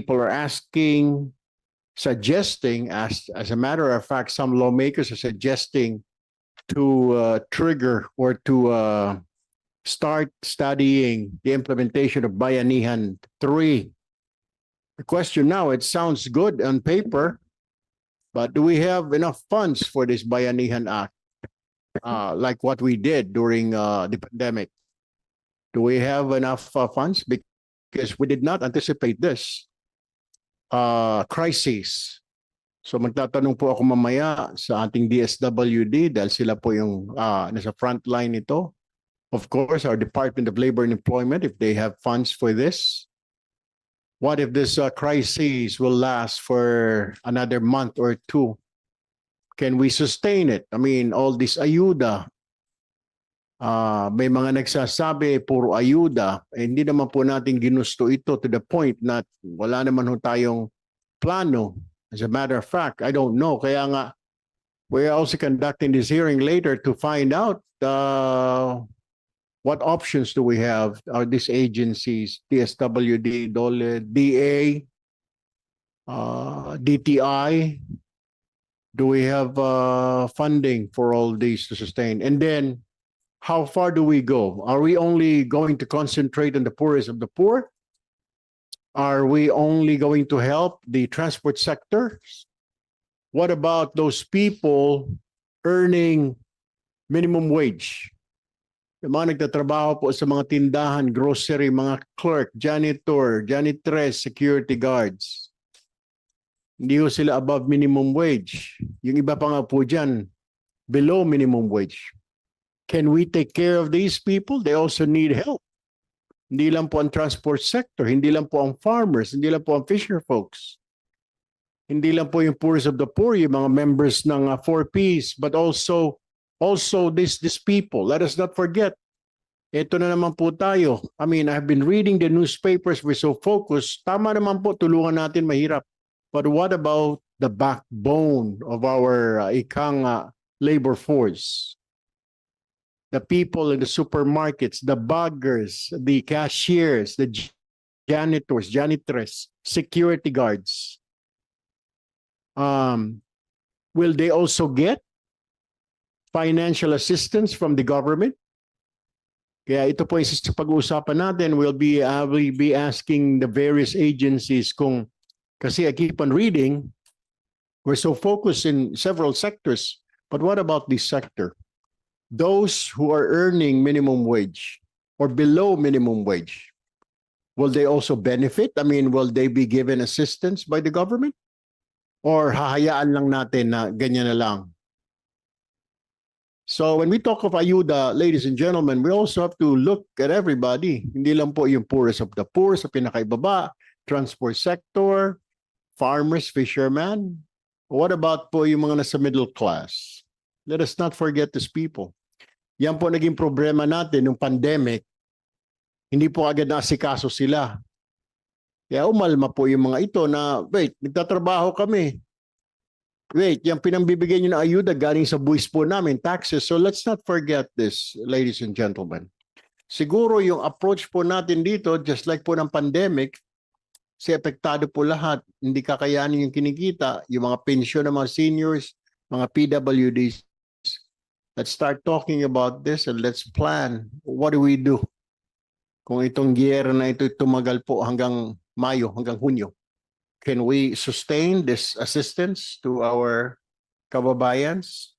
people are asking, suggesting, as a matter of fact, some lawmakers are suggesting to trigger or to start studying the implementation of Bayanihan 3. The question now, it sounds good on paper, but do we have enough funds for this Bayanihan Act? Like what we did during the pandemic. Do we have enough funds? Because we did not anticipate this crisis. So magtatanong po ako mamaya sa ating DSWD dahil sila po yung nasa front line nito. Of course, our Department of Labor and Employment, if they have funds for this. What if this crisis will last for another month or two? Can we sustain it? I mean, all this ayuda. May mga nagsasabi, puro ayuda. Hindi naman po natin ginusto ito to the point na wala naman ho tayong plano. As a matter of fact, I don't know. Kaya nga, we're also conducting this hearing later to find out what options do we have. Are these agencies, DSWD, DOLE, DA, DTI, do we have funding for all these to sustain? And then, how far do we go? Are we only going to concentrate on the poorest of the poor? Are we only going to help the transport sector? What about those people earning minimum wage? Yung mga nagtatrabaho po sa mga tindahan, grocery, mga clerk, janitor, janitress, security guards. Hindi ho sila above minimum wage. Yung iba pa nga po dyan, below minimum wage. Can we take care of these people? They also need help. Hindi lang po ang transport sector, hindi lang po ang farmers, hindi lang po ang fisher folks. Hindi lang po yung poorest of the poor, yung mga members ng 4Ps, but also these people. Let us not forget. Ito na naman po tayo. I mean, I've been reading the newspapers. We're so focused. Tama naman po, tulungan natin, mahirap. But what about the backbone of our labor force? The people in the supermarkets, the baggers, the cashiers, the janitors, janitress, security guards. Will they also get financial assistance from the government? Kaya ito po yung pag-uusapan natin. We'll be asking the various agencies kung, kasi I keep on reading, we're so focused in several sectors, but what about this sector? Those who are earning minimum wage or below minimum wage, will they also benefit? I mean, will they be given assistance by the government? Or hahayaan lang natin na ganyan na lang? So when we talk of ayuda, ladies and gentlemen, we also have to look at everybody. Hindi lang po yung poorest of the poor sa pinakaibaba, transport sector, farmers, fishermen. What about po yung mga nasa middle class? Let us not forget these people. Yan po naging problema natin nung pandemic. Hindi po agad naasikaso sila. Kaya umalma po yung mga ito na, wait, nagtatrabaho kami. Wait, yung pinambibigay nyo na ayuda galing sa buwis po namin, taxes. So let's not forget this, ladies and gentlemen. Siguro yung approach po natin dito, just like po ng pandemic, kasi apektado po lahat. Hindi kakayanin yung kinikita, yung mga pensyon ng mga seniors, mga PWDs. Let's start talking about this and let's plan. What do we do? Kung itong giyera na ito tumagal po hanggang Mayo, hanggang Hunyo, can we sustain this assistance to our kababayans?